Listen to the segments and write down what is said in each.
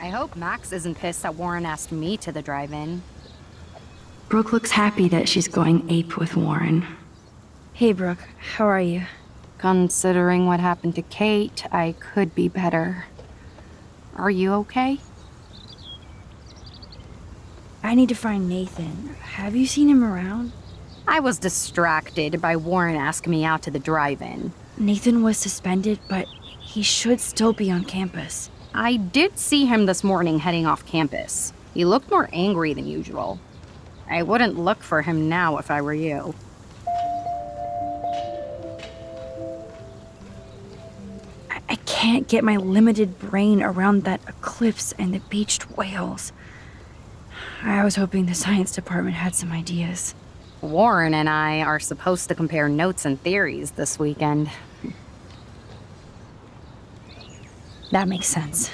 I hope Max isn't pissed that Warren asked me to the drive-in. Brooke looks happy that she's going ape with Warren. Hey, Brooke. How are you? Considering what happened to Kate, I could be better. Are you okay? I need to find Nathan. Have you seen him around? I was distracted by Warren asking me out to the drive-in. Nathan was suspended, but he should still be on campus. I did see him this morning heading off campus. He looked more angry than usual. I wouldn't look for him now if I were you. I can't get my limited brain around that eclipse and the beached whales. I was hoping the science department had some ideas. Warren and I are supposed to compare notes and theories this weekend. That makes sense.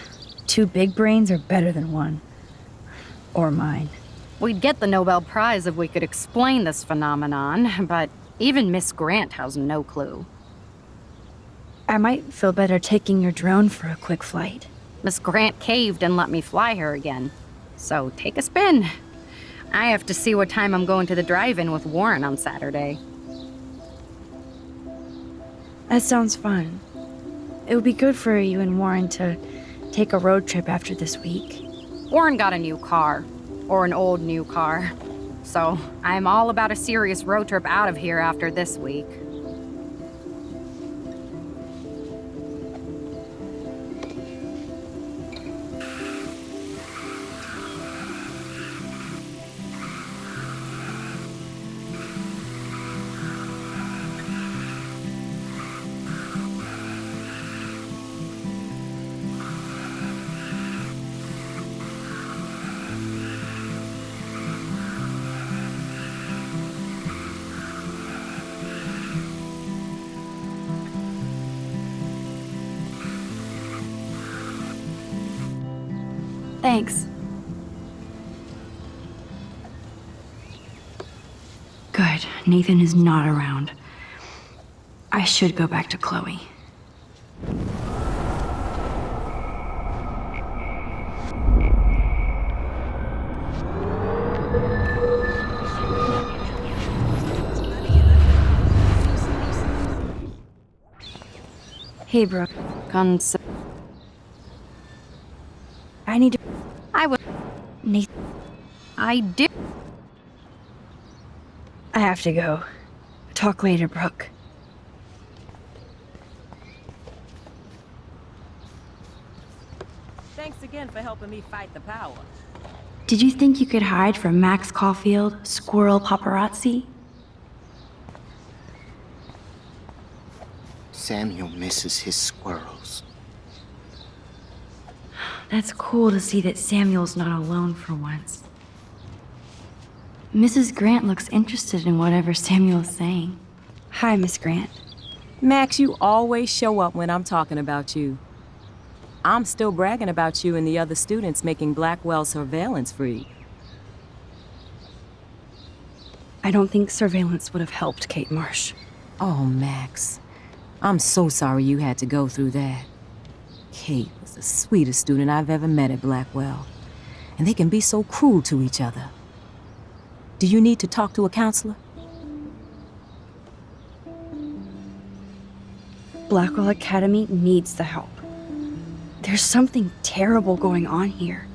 2 big brains are better than 1. Or mine. We'd get the Nobel Prize if we could explain this phenomenon, but even Miss Grant has no clue. I might feel better taking your drone for a quick flight. Miss Grant caved and let me fly her again. So take a spin. I have to see what time I'm going to the drive-in with Warren on Saturday. That sounds fun. It would be good for you and Warren to take a road trip after this week. Warren got a new car. Or an old new car. So I'm all about a serious road trip out of here after this week. Thanks. Good. Nathan is not around. I should go back to Chloe. Hey, Brooke. I need to... I would... Nathan... I did... I have to go. Talk later, Brooke. Thanks again for helping me fight the power. Did you think you could hide from Max Caulfield, squirrel paparazzi? Samuel misses his squirrels. That's cool to see that Samuel's not alone for once. Mrs. Grant looks interested in whatever Samuel's saying. Hi, Miss Grant. Max, you always show up when I'm talking about you. I'm still bragging about you and the other students making Blackwell surveillance free. I don't think surveillance would have helped Kate Marsh. Oh, Max. I'm so sorry you had to go through that. Kate was the sweetest student I've ever met at Blackwell. And they can be so cruel to each other. Do you need to talk to a counselor? Blackwell Academy needs the help. There's something terrible going on here.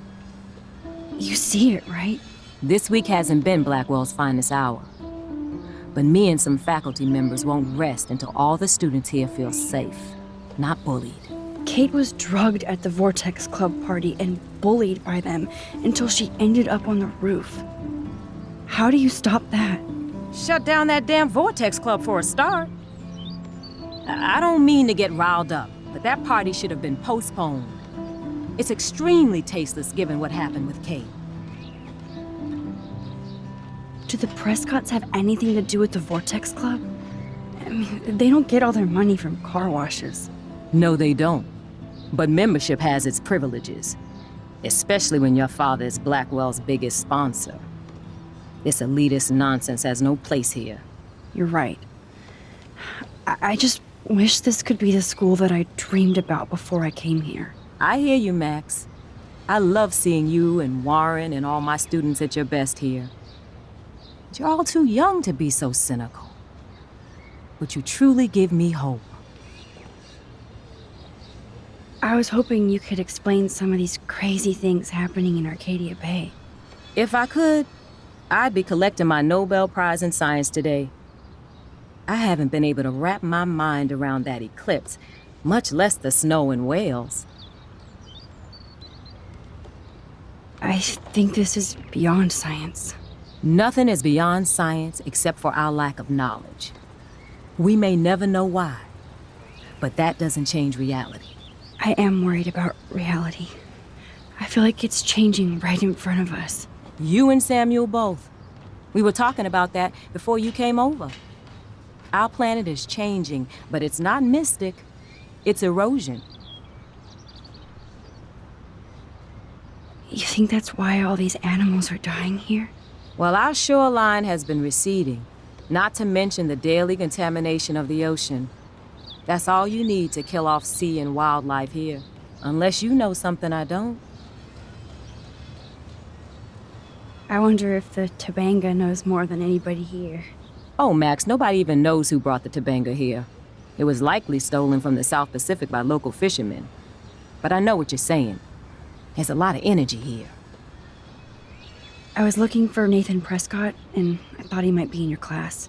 You see it, right? This week hasn't been Blackwell's finest hour. But me and some faculty members won't rest until all the students here feel safe, not bullied. Kate was drugged at the Vortex Club party and bullied by them until she ended up on the roof. How do you stop that? Shut down that damn Vortex Club for a start. I don't mean to get riled up, but that party should have been postponed. It's extremely tasteless given what happened with Kate. Do the Prescotts have anything to do with the Vortex Club? I mean, they don't get all their money from car washes. No, they don't. But membership has its privileges, especially when your father is Blackwell's biggest sponsor. This elitist nonsense has no place here. You're right. I just wish this could be the school that I dreamed about before I came here. I hear you, Max. I love seeing you and Warren and all my students at your best here. But you're all too young to be so cynical. But you truly give me hope. I was hoping you could explain some of these crazy things happening in Arcadia Bay. If I could, I'd be collecting my Nobel Prize in Science today. I haven't been able to wrap my mind around that eclipse, much less the snow in Wales. I think this is beyond science. Nothing is beyond science except for our lack of knowledge. We may never know why, but that doesn't change reality. I am worried about reality. I feel like it's changing right in front of us. You and Samuel both. We were talking about that before you came over. Our planet is changing, but it's not mystic. It's erosion. You think that's why all these animals are dying here? Well, our shoreline has been receding, not to mention the daily contamination of the ocean. That's all you need to kill off sea and wildlife here, unless you know something I don't. I wonder if the Tobanga knows more than anybody here. Oh, Max, nobody even knows who brought the Tobanga here. It was likely stolen from the South Pacific by local fishermen. But I know what you're saying. There's a lot of energy here. I was looking for Nathan Prescott, and I thought he might be in your class.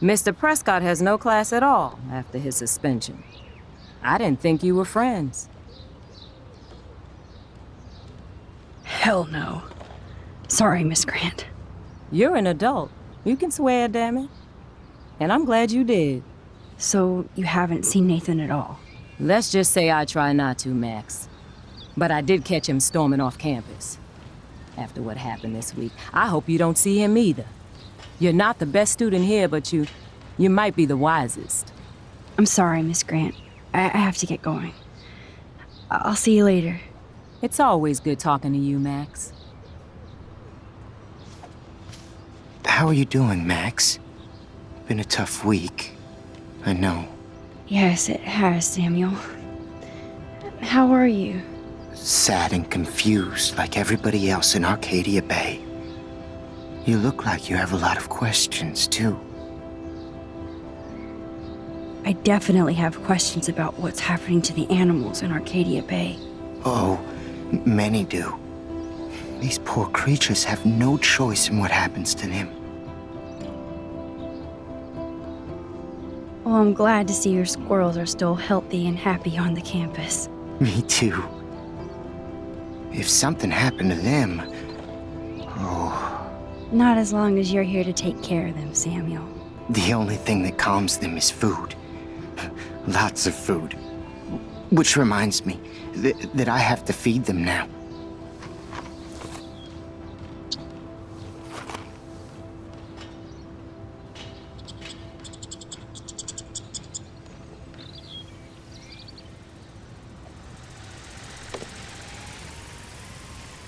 Mr. Prescott has no class at all after his suspension. I didn't think you were friends. Hell no. Sorry, Miss Grant. You're an adult. You can swear, damn it. And I'm glad you did. So you haven't seen Nathan at all? Let's just say I try not to, Max. But I did catch him storming off campus. After what happened this week, I hope you don't see him either. You're not the best student here, but you might be the wisest. I'm sorry, Miss Grant. I have to get going. I'll see you later. It's always good talking to you, Max. How are you doing, Max? Been a tough week. I know. Yes, it has, Samuel. How are you? Sad and confused like everybody else in Arcadia Bay. You look like you have a lot of questions, too. I definitely have questions about what's happening to the animals in Arcadia Bay. Oh, many do. These poor creatures have no choice in what happens to them. Well, I'm glad to see your squirrels are still healthy and happy on the campus. Me too. If something happened to them... Oh, Not as long as you're here to take care of them, Samuel. the only thing that calms them is food. Lots of food. Which reminds me that I have to feed them now.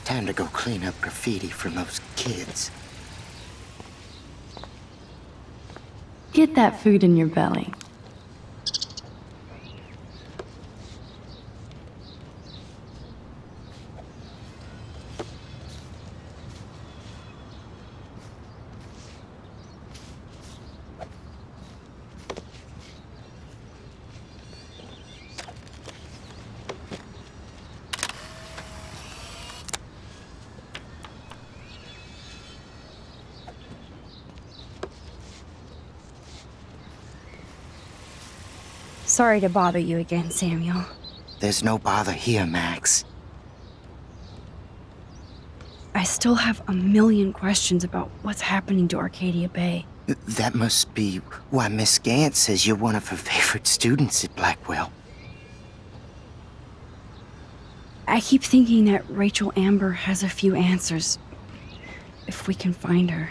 Time to go clean up graffiti from those kids. Get that food in your belly. Sorry to bother you again, Samuel. There's no bother here, Max. I still have a million questions about what's happening to Arcadia Bay. That must be why Miss Gant says you're one of her favorite students at Blackwell. I keep thinking that Rachel Amber has a few answers. If we can find her.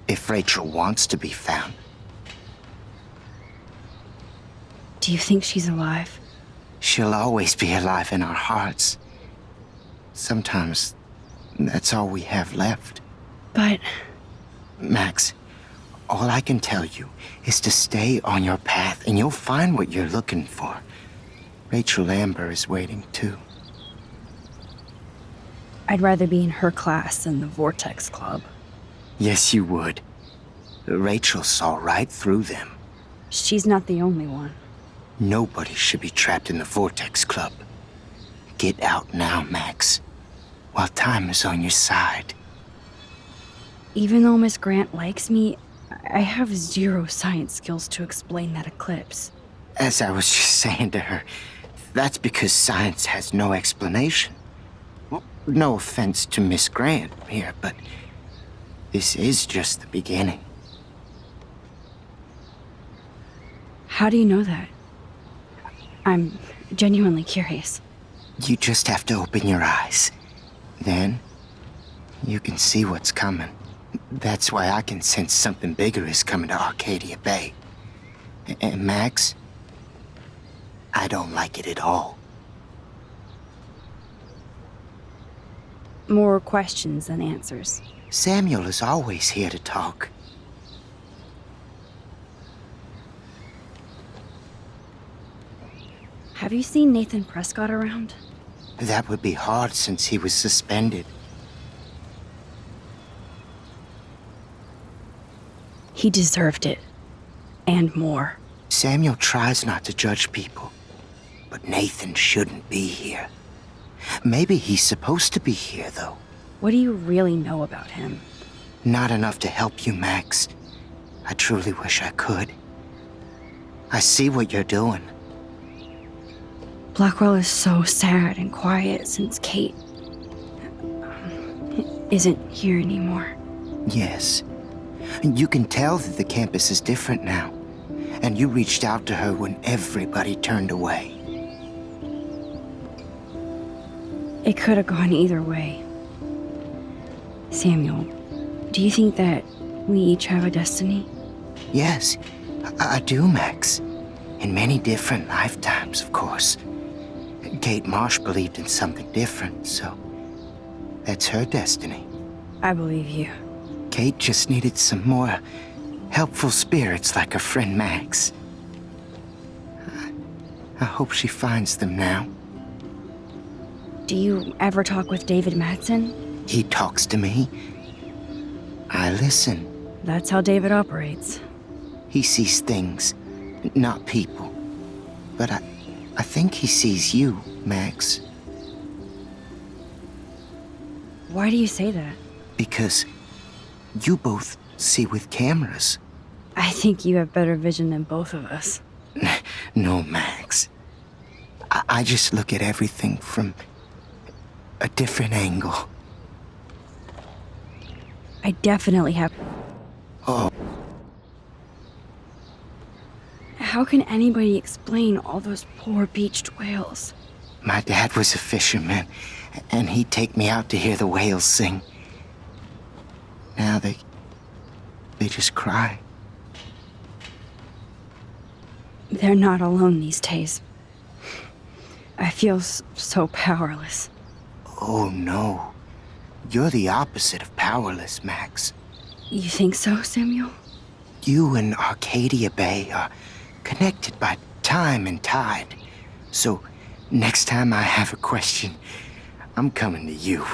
If Rachel wants to be found. Do you think she's alive? She'll always be alive in our hearts. Sometimes that's all we have left. But Max, all I can tell you is to stay on your path and you'll find what you're looking for. Rachel Amber is waiting too. I'd rather be in her class than the Vortex Club. Yes, you would. Rachel saw right through them. She's not the only one. Nobody should be trapped in the Vortex Club. Get out now, Max, while time is on your side. Even though Miss Grant likes me, I have zero science skills to explain that eclipse. As I was just saying to her, that's because science has no explanation. Well, no offense to Miss Grant here, but this is just the beginning. How do you know that? I'm genuinely curious. You just have to open your eyes. Then, you can see what's coming. That's why I can sense something bigger is coming to Arcadia Bay. And Max, I don't like it at all. More questions than answers. Samuel is always here to talk. Have you seen Nathan Prescott around? That would be hard since he was suspended. He deserved it. And more. Samuel tries not to judge people, but Nathan shouldn't be here. Maybe he's supposed to be here, though. What do you really know about him? Not enough to help you, Max. I truly wish I could. I see what you're doing. Blackwell is so sad and quiet since Kate isn't here anymore. Yes. You can tell that the campus is different now. And you reached out to her when everybody turned away. It could have gone either way. Samuel, do you think that we each have a destiny? Yes, I do, Max. In many different lifetimes, of course. Kate Marsh believed in something different, so that's her destiny. I believe you. Kate just needed some more helpful spirits like her friend Max. I hope she finds them now. Do you ever talk with David Madsen? He talks to me. I listen. That's how David operates. He sees things, not people. But I think he sees you, Max. Why do you say that? Because you both see with cameras. I think you have better vision than both of us. No, Max. I just look at everything from a different angle. I definitely have. Oh. How can anybody explain all those poor beached whales? My dad was a fisherman, and he'd take me out to hear the whales sing. Now they just cry. They're not alone these days. I feel so powerless. Oh, no. You're the opposite of powerless, Max. You think so, Samuel? You and Arcadia Bay are connected by time and tide. So, next time I have a question, I'm coming to you.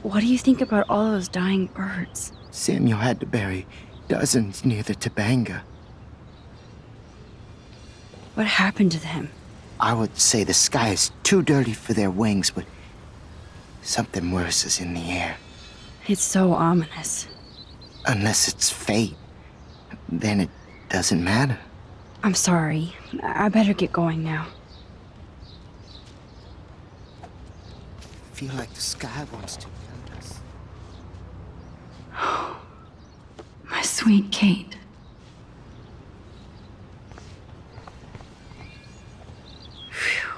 What do you think about all those dying birds? Samuel had to bury dozens near the Tabanga. What happened to them? I would say the sky is too dirty for their wings, but something worse is in the air. It's so ominous. Unless it's fate, then it doesn't matter. I'm sorry. I better get going now. I feel like the sky wants to kill us. My sweet Kate. Phew.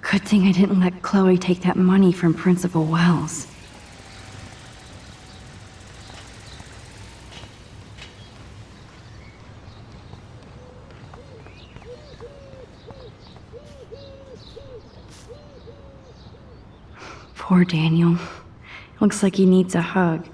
Good thing I didn't let Chloe take that money from Principal Wells. Poor Daniel. Looks like he needs a hug.